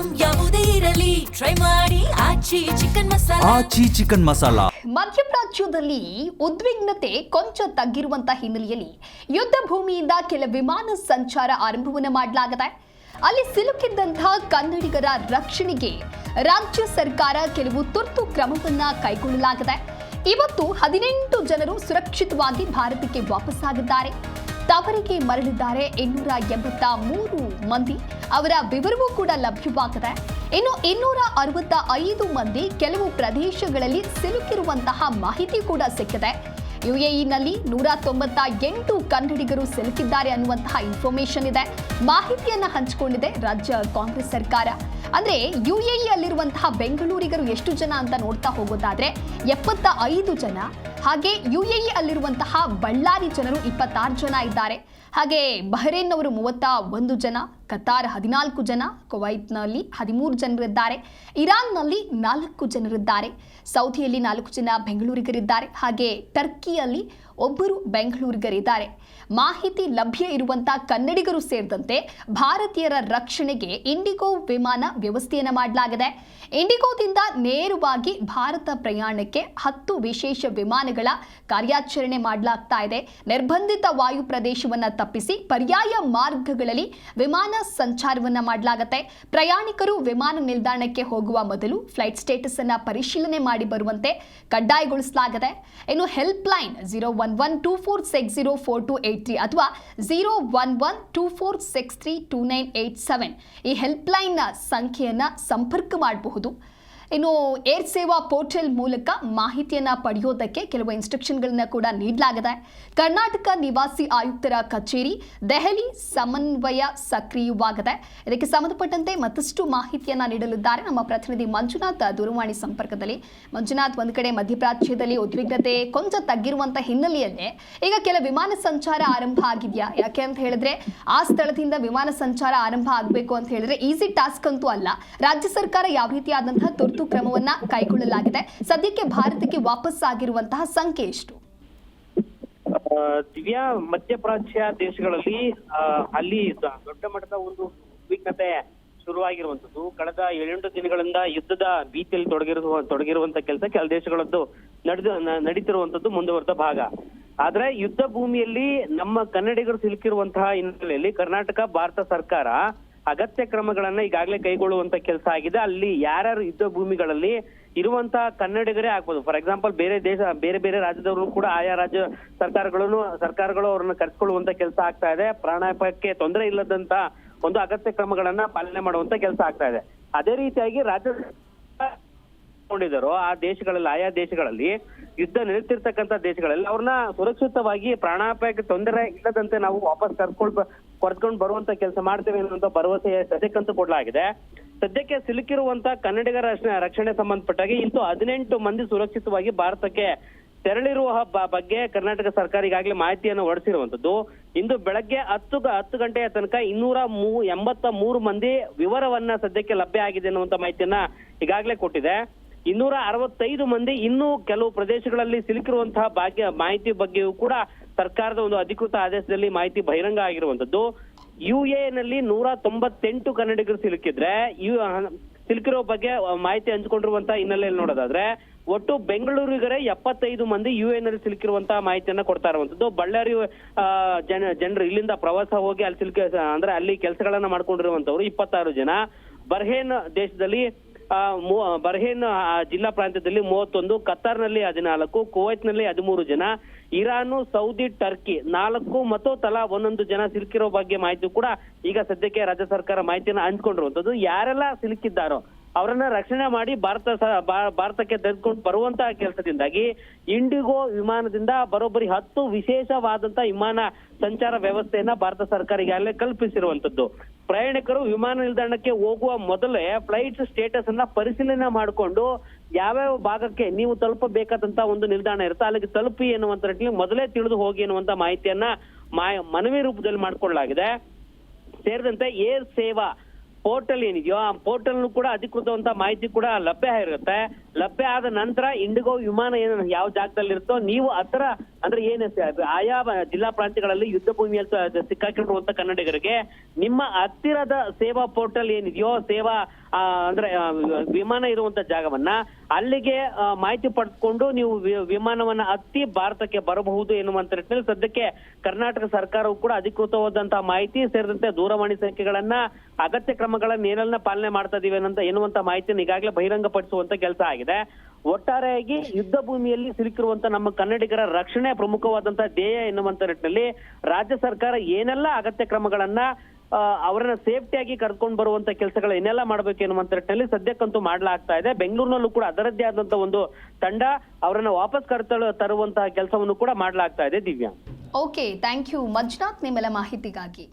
Item ಯಾವುದೇ ಇರಲಿ try ಮಾಡಿ ಆಚಿ ಚಿಕನ್ ಮಸಾಲಾ. ಮಧ್ಯಪ್ರಾಚ್ಯದಲ್ಲಿ ಉದ್ವಿಗ್ನತೆ ಕೊಂಚ ತಗ್ಗಿರುವಂತಹ ಹಿನ್ನೆಲೆಯಲ್ಲಿ ಯುದ್ಧ ಭೂಮಿಯಿಂದ ಕೆಲ ವಿಮಾನ ಸಂಚಾರ ಆರಂಭವನ್ನು ಮಾಡಲಾಗಿದೆ. ಅಲ್ಲಿ ಸಿಲುಕಿದ್ದಂತಹ ಕನ್ನಡಿಗರ ರಕ್ಷಣೆಗೆ ರಾಜ್ಯ ಸರ್ಕಾರ ಕೆಲವು ತುರ್ತು ಕ್ರಮವನ್ನ ಕೈಗೊಳ್ಳಲಾಗಿದೆ. ಇವತ್ತು 18 ಜನರು ಸುರಕ್ಷಿತವಾಗಿ ಭಾರತಕ್ಕೆ ವಾಪಸ್ಸಾಗಿದ್ದಾರೆ. ತವರಿಗೆ ಮರಳಿದ್ದಾರೆ 283 ಮಂದಿ. ಅವರ ವಿವರವೂ ಕೂಡ ಲಭ್ಯವಾಗಿದೆ. ಇನ್ನು 265 ಮಂದಿ ಕೆಲವು ಪ್ರದೇಶಗಳಲ್ಲಿ ಸಿಲುಕಿರುವಂತಹ ಮಾಹಿತಿ ಕೂಡ ಸಿಕ್ಕಿದೆ. ಯುಎಇನಲ್ಲಿ 198 ಕನ್ನಡಿಗರು ಸಿಲುಕಿದ್ದಾರೆ ಅನ್ನುವಂತಹ ಇನ್ಫಾರ್ಮೇಶನ್ ಇದೆ. ಮಾಹಿತಿಯನ್ನ ಹಂಚಿಕೊಂಡಿದೆ ರಾಜ್ಯ ಕಾಂಗ್ರೆಸ್ ಸರ್ಕಾರ. ಅಂದ್ರೆ ಯುಎಇ ಅಲ್ಲಿರುವಂತಹ ಬೆಂಗಳೂರಿಗರು ಎಷ್ಟು ಜನ ಅಂತ ನೋಡ್ತಾ ಹೋಗೋದಾದ್ರೆ 75 ಜನ. ಹಾಗೆ ಯುಎಇ ಅಲ್ಲಿರುವಂತಹ ಬಳ್ಳಾರಿ ಜನರು 26 ಜನ ಇದ್ದಾರೆ. ಹಾಗೆ ಬಹರೇನ್ ಅವರು 31 ಜನ, ಕತಾರ್ 14 ಜನ, ಕುವೈತ್ನಲ್ಲಿ 13 ಜನರಿದ್ದಾರೆ, ಇರಾನ್ನಲ್ಲಿ 4 ಜನರಿದ್ದಾರೆ, ಸೌದಿಯಲ್ಲಿ 4 ಜನ ಬೆಂಗಳೂರಿಗರಿದ್ದಾರೆ, ಹಾಗೆ ಟರ್ಕಿಯಲ್ಲಿ 1 ಬೆಂಗಳೂರಿಗರಿದ್ದಾರೆ. ಮಾಹಿತಿ ಲಭ್ಯ ಇರುವಂತಹ ಕನ್ನಡಿಗರು ಸೇರಿದಂತೆ ಭಾರತೀಯರ ರಕ್ಷಣೆಗೆ ಇಂಡಿಗೋ ವಿಮಾನ ವ್ಯವಸ್ಥೆಯನ್ನು ಮಾಡಲಾಗಿದೆ. ಇಂಡಿಗೋದಿಂದ ನೇರವಾಗಿ ಭಾರತ ಪ್ರಯಾಣಕ್ಕೆ 10 ವಿಶೇಷ ವಿಮಾನಗಳ ಕಾರ್ಯಾಚರಣೆ ಮಾಡಲಾಗ್ತಾ ಇದೆ. ನಿರ್ಬಂಧಿತ ವಾಯು ಪ್ರದೇಶವನ್ನು ತಪ್ಪಿಸಿ ಪರ್ಯಾಯ ಮಾರ್ಗಗಳಲ್ಲಿ ವಿಮಾನ ಸಂಚಾರವನ್ನ ಮಾಡಲಾಗುತ್ತೆ. ಪ್ರಯಾಣಿಕರು ವಿಮಾನ ನಿಲ್ದಾಣಕ್ಕೆ ಹೋಗುವ ಮೊದಲು ಫ್ಲೈಟ್ ಸ್ಟೇಟಸ್ ಅನ್ನ ಪರಿಶೀಲನೆ ಮಾಡಿ ಬರುವಂತೆ ಕಡ್ಡಾಯಗೊಳಿಸಲಾಗಿದೆ. ಇನ್ನು ಹೆಲ್ಪ್ ಲೈನ್ 01124604283 ಅಥವಾ 01124632987 ಈ ಹೆಲ್ಪ್ ಲೈನ್ ಸಂಖ್ಯೆಯನ್ನ ಸಂಪರ್ಕ ಮಾಡಬಹುದು. ಇನ್ನು ಏರ್ ಸೇವಾ ಪೋರ್ಟಲ್ ಮೂಲಕ ಮಾಹಿತಿಯನ್ನ ಪಡೆಯೋದಕ್ಕೆ ಕೆಲವು ಇನ್ಸ್ಟ್ರಕ್ಷನ್ಗಳನ್ನ ಕೂಡ ನೀಡಲಾಗಿದೆ. ಕರ್ನಾಟಕ ನಿವಾಸಿ ಆಯುಕ್ತರ ಕಚೇರಿ ದೆಹಲಿ ಸಮನ್ವಯ ಸಕ್ರಿಯವಾಗಿದೆ. ಇದಕ್ಕೆ ಸಂಬಂಧಪಟ್ಟಂತೆ ಮತ್ತಷ್ಟು ಮಾಹಿತಿಯನ್ನ ನೀಡಲಿದ್ದಾರೆ ನಮ್ಮ ಪ್ರತಿನಿಧಿ ಮಂಜುನಾಥ್ ದೂರವಾಣಿ ಸಂಪರ್ಕದಲ್ಲಿ. ಮಂಜುನಾಥ್, ಒಂದು ಕಡೆ ಮಧ್ಯಪ್ರಾಚ್ಯದಲ್ಲಿ ಉದ್ವಿಗ್ನತೆ ಕೊಂಚ ತಗ್ಗಿರುವಂತಹ ಹಿನ್ನೆಲೆಯಲ್ಲೇ ಈಗ ಕೆಲ ವಿಮಾನ ಸಂಚಾರ ಆರಂಭ ಆಗಿದೆಯಾ? ಯಾಕೆ ಅಂತ ಹೇಳಿದ್ರೆ ಆ ಸ್ಥಳದಿಂದ ವಿಮಾನ ಸಂಚಾರ ಆರಂಭ ಆಗಬೇಕು ಅಂತ ಹೇಳಿದ್ರೆ ಈಸಿ ಟಾಸ್ಕ್ ಅಂತೂ ಅಲ್ಲ. ರಾಜ್ಯ ಸರ್ಕಾರ ಯಾವ ರೀತಿಯಾದಂತಹ ತುರ್ತು ಕ್ರಮವನ್ನ ಕೈಗೊಳ್ಳಲಾಗಿದೆ? ಸದ್ಯಕ್ಕೆ ಭಾರತಕ್ಕೆ ವಾಪಸ್ ಆಗಿರುವಂತಹ ಸಂಖ್ಯೆ ಎಷ್ಟು? ದಿವ್ಯಾ, ಮಧ್ಯಪ್ರಾಚ್ಯ ದೇಶಗಳಲ್ಲಿ ಅಲ್ಲಿ ದೊಡ್ಡ ಮಟ್ಟದ ಒಂದು ಉದ್ವಿಗ್ನತೆ ಶುರುವಾಗಿರುವಂತದ್ದು ಕಳೆದ 7 ದಿನಗಳಿಂದ ಯುದ್ಧದ ಭೀತಿಯಲ್ಲಿ ತೊಡಗಿರುವಂತ ಕೆಲಸ ಕೆಲ ದೇಶಗಳದ್ದು ನಡೀತಿರುವಂತದ್ದು ಮುಂದುವರೆದ ಭಾಗ. ಆದ್ರೆ ಯುದ್ಧ ಭೂಮಿಯಲ್ಲಿ ನಮ್ಮ ಕನ್ನಡಿಗರು ಸಿಲುಕಿರುವಂತಹ ಹಿನ್ನೆಲೆಯಲ್ಲಿ ಕರ್ನಾಟಕ ಭಾರತ ಸರ್ಕಾರ ಅಗತ್ಯ ಕ್ರಮಗಳನ್ನ ಈಗಾಗಲೇ ಕೈಗೊಳ್ಳುವಂತ ಕೆಲಸ ಆಗಿದೆ. ಅಲ್ಲಿ ಯಾರ್ಯಾರು ಯುದ್ಧ ಭೂಮಿಗಳಲ್ಲಿ ಇರುವಂತಹ ಕನ್ನಡಿಗರೇ ಆಗ್ಬೋದು. ಫಾರ್ ಎಕ್ಸಾಂಪಲ್ ಬೇರೆ ಬೇರೆ ರಾಜ್ಯದವರು ಕೂಡ ಆಯಾ ರಾಜ್ಯ ಸರ್ಕಾರಗಳು ಅವ್ರನ್ನ ಕರೆಸ್ಕೊಳ್ಳುವಂತ ಕೆಲಸ ಆಗ್ತಾ ಇದೆ. ಪ್ರಾಣಾಪಾಯಕ್ಕೆ ತೊಂದರೆ ಇಲ್ಲದಂತ ಒಂದು ಅಗತ್ಯ ಕ್ರಮಗಳನ್ನ ಪಾಲನೆ ಮಾಡುವಂತ ಕೆಲಸ ಆಗ್ತಾ ಇದೆ. ಅದೇ ರೀತಿಯಾಗಿ ರಾಜ್ಯ ಆ ದೇಶಗಳಲ್ಲಿ ಆಯಾ ದೇಶಗಳಲ್ಲಿ ಯುದ್ಧ ನಿಲ್ತಿರ್ತಕ್ಕಂಥ ದೇಶಗಳಲ್ಲಿ ಅವ್ರನ್ನ ಸುರಕ್ಷಿತವಾಗಿ ಪ್ರಾಣಾಪಾಯಕ್ಕೆ ತೊಂದರೆ ಇಲ್ಲದಂತೆ ನಾವು ವಾಪಸ್ ಕರೆದುಕೊಂಡು ಬರುವಂತ ಕೆಲಸ ಮಾಡ್ತೇವೆ ಅನ್ನುವಂತ ಭರವಸೆ ಸದ್ಯಕ್ಕಂತೂ ಕೊಡಲಾಗಿದೆ. ಸದ್ಯಕ್ಕೆ ಸಿಲುಕಿರುವಂತ ಕನ್ನಡಿಗರ ರಕ್ಷಣೆ ಸಂಬಂಧಪಟ್ಟಾಗಿ ಇಂದು 18 ಮಂದಿ ಸುರಕ್ಷಿತವಾಗಿ ಭಾರತಕ್ಕೆ ತೆರಳಿರುವ ಬಗ್ಗೆ ಕರ್ನಾಟಕ ಸರ್ಕಾರ ಈಗಾಗಲೇ ಮಾಹಿತಿಯನ್ನು ಹೊರಡಿಸಿರುವಂತದ್ದು. ಇಂದು ಬೆಳಗ್ಗೆ 10 ಗಂಟೆಯ ತನಕ 283 ಮಂದಿ ವಿವರವನ್ನ ಸದ್ಯಕ್ಕೆ ಲಭ್ಯ ಆಗಿದೆ ಅನ್ನುವಂತ ಮಾಹಿತಿಯನ್ನ ಈಗಾಗಲೇ ಕೊಟ್ಟಿದೆ. 265 ಮಂದಿ ಇನ್ನೂ ಕೆಲವು ಪ್ರದೇಶಗಳಲ್ಲಿ ಸಿಲುಕಿರುವಂತಹ ಮಾಹಿತಿ ಬಗ್ಗೆಯೂ ಕೂಡ ಸರ್ಕಾರದ ಒಂದು ಅಧಿಕೃತ ಆದೇಶದಲ್ಲಿ ಮಾಹಿತಿ ಬಹಿರಂಗ ಆಗಿರುವಂತದ್ದು. ಯುಎನಲ್ಲಿ 198 ಕನ್ನಡಿಗರು ಸಿಲುಕಿರೋ ಬಗ್ಗೆ ಮಾಹಿತಿ ಹಂಚಿಕೊಂಡಿರುವಂತಹ ಹಿನ್ನೆಲೆಯಲ್ಲಿ ನೋಡೋದಾದ್ರೆ ಒಟ್ಟು ಬೆಂಗಳೂರಿಗರೇ 75 ಮಂದಿ ಯುಎನಲ್ಲಿ ಸಿಲುಕಿರುವಂತಹ ಮಾಹಿತಿಯನ್ನ ಕೊಡ್ತಾ ಇರುವಂತದ್ದು. ಬಳ್ಳಾರಿ ಜನರು ಇಲ್ಲಿಂದ ಪ್ರವಾಸ ಹೋಗಿ ಅಲ್ಲಿ ಅಲ್ಲಿ ಕೆಲಸಗಳನ್ನ ಮಾಡ್ಕೊಂಡಿರುವಂತವ್ರು 26 ಜನ. ಬಹ್ರೇನ್ ದೇಶದಲ್ಲಿ ಬಹ್ರೇನ್ ಜಿಲ್ಲಾ ಪ್ರಾಂತ್ಯದಲ್ಲಿ 31, ಕತಾರ್ನಲ್ಲಿ 14, ಕುವೈತ್ನಲ್ಲಿ 13 ಜನ, ಇರಾನ್, ಸೌದಿ, ಟರ್ಕಿ 4 ಮತ್ತು ತಲಾ 1 ಜನ ಸಿಲುಕಿರೋ ಬಗ್ಗೆ ಮಾಹಿತಿ ಕೂಡ ಈಗ ಸದ್ಯಕ್ಕೆ ರಾಜ್ಯ ಸರ್ಕಾರ ಮಾಹಿತಿಯನ್ನ ಹಂಚ್ಕೊಂಡಿರುವಂತದ್ದು. ಯಾರೆಲ್ಲ ಸಿಲುಕಿದ್ದಾರೋ ಅವರನ್ನ ರಕ್ಷಣೆ ಮಾಡಿ ಭಾರತಕ್ಕೆ ತೆಗೆದುಕೊಂಡು ಬರುವಂತಹ ಕೆಲಸದಿಂದಾಗಿ ಇಂಡಿಗೋ ವಿಮಾನದಿಂದ ಬರೋಬ್ಬರಿ 10 ವಿಶೇಷವಾದಂತಹ ವಿಮಾನ ಸಂಚಾರ ವ್ಯವಸ್ಥೆಯನ್ನ ಭಾರತ ಸರ್ಕಾರ ಈಗಾಗಲೇ ಕಲ್ಪಿಸಿರುವಂತದ್ದು. ಪ್ರಯಾಣಿಕರು ವಿಮಾನ ನಿಲ್ದಾಣಕ್ಕೆ ಹೋಗುವ ಮೊದಲೇ ಫ್ಲೈಟ್ ಸ್ಟೇಟಸ್ ಅನ್ನ ಪರಿಶೀಲನೆ ಮಾಡಿಕೊಂಡು ಯಾವ್ಯಾವ ಭಾಗಕ್ಕೆ ನೀವು ತಲುಪಬೇಕಾದಂತ ಒಂದು ನಿಲ್ದಾಣ ಇರುತ್ತೆ ಅಲ್ಲಿಗೆ ತಲುಪಿ ಎನ್ನುವಂತ ನಿಟ್ಟಿನಲ್ಲಿ ಮೊದಲೇ ತಿಳಿದು ಹೋಗಿ ಎನ್ನುವಂತ ಮಾಹಿತಿಯನ್ನ ಮನವಿ ರೂಪದಲ್ಲಿ ಮಾಡಿಕೊಳ್ಳಲಾಗಿದೆ. ಸೇರಿದಂತೆ ಏರ್ ಸೇವಾ ಪೋರ್ಟಲ್ ಏನಿದೆಯೋ ಆ ಪೋರ್ಟಲ್ ಕೂಡ ಅಧಿಕೃತವಂತ ಮಾಹಿತಿ ಕೂಡ ಲಭ್ಯ ಇರುತ್ತೆ. ಲಭ್ಯ ಆದ ನಂತರ ಇಂಡಿಗೋ ವಿಮಾನ ಏನು ಯಾವ ಜಾಗದಲ್ಲಿ ಇರುತ್ತೋ ನೀವು ಹತ್ರ ಅಂದ್ರೆ ಏನ್ ಆಯಾ ಜಿಲ್ಲಾ ಪ್ರಾಂತ್ಯಗಳಲ್ಲಿ ಯುದ್ಧ ಭೂಮಿಯಲ್ಲಿ ಸಿಕ್ಕಾಕೊಂಡಿರುವಂತ ಕನ್ನಡಿಗರಿಗೆ ನಿಮ್ಮ ಹತ್ತಿರದ ಸೇವಾ ಪೋರ್ಟಲ್ ಏನಿದೆಯೋ ಸೇವಾ ವಿಮಾನ ಇರುವಂತ ಜಾಗವನ್ನ ಅಲ್ಲಿಗೆ ಮಾಹಿತಿ ಪಡೆದುಕೊಂಡು ನೀವು ವಿಮಾನವನ್ನ ಹತ್ತಿ ಭಾರತಕ್ಕೆ ಬರಬಹುದು ಎನ್ನುವಂತ ನಿಟ್ಟಿನಲ್ಲಿ ಸದ್ಯಕ್ಕೆ ಕರ್ನಾಟಕ ಸರ್ಕಾರವು ಕೂಡ ಅಧಿಕೃತವಾದಂತಹ ಮಾಹಿತಿ ಸೇರಿದಂತೆ ದೂರವಾಣಿ ಸಂಖ್ಯೆಗಳನ್ನ ಅಗತ್ಯ ಕ್ರಮಗಳನ್ನ ಏನೆಲ್ಲ ಪಾಲನೆ ಮಾಡ್ತಾ ಇದೀವಿ ಎನ್ನುವಂತ ಮಾಹಿತಿಯನ್ನು ಈಗಾಗಲೇ ಬಹಿರಂಗಪಡಿಸುವಂತ ಕೆಲಸ ಆಗಿದೆ. ಒಟ್ಟಾರೆಯಾಗಿ ಯುದ್ಧ ಭೂಮಿಯಲ್ಲಿ ಸಿಲುಕಿರುವಂತ ನಮ್ಮ ಕನ್ನಡಿಗರ ರಕ್ಷಣೆ ಪ್ರಮುಖವಾದಂತಹ ಧ್ಯೇಯ ಎನ್ನುವಂತ ನಿಟ್ಟಿನಲ್ಲಿ ರಾಜ್ಯ ಸರ್ಕಾರ ಏನೆಲ್ಲ ಅಗತ್ಯ ಕ್ರಮಗಳನ್ನ ಅವರನ್ನ ಸೇಫ್ಟಿಯಾಗಿ ಕರ್ಕೊಂಡು ಬರುವಂತ ಕೆಲಸಗಳು ಏನೆಲ್ಲ ಮಾಡ್ಬೇಕು ಎನ್ನುವಂತ ನಿಟ್ಟಿನಲ್ಲಿ ಸದ್ಯಕ್ಕಂತೂ ಮಾಡ್ಲಾಗ್ತಾ ಇದೆ. ಬೆಂಗಳೂರಿನಲ್ಲೂ ಕೂಡ ಅದರದ್ದೇ ಆದಂತ ಒಂದು ತಂಡ ಅವರನ್ನ ವಾಪಸ್ ತರುವಂತಹ ಕೆಲಸವನ್ನು ಕೂಡ ಮಾಡ್ಲಾಗ್ತಾ ಇದೆ. Divya. Okay, thank you Manjunath ನಿಮ್ಮೆಲ್ಲ ಮಾಹಿತಿಗಾಗಿ.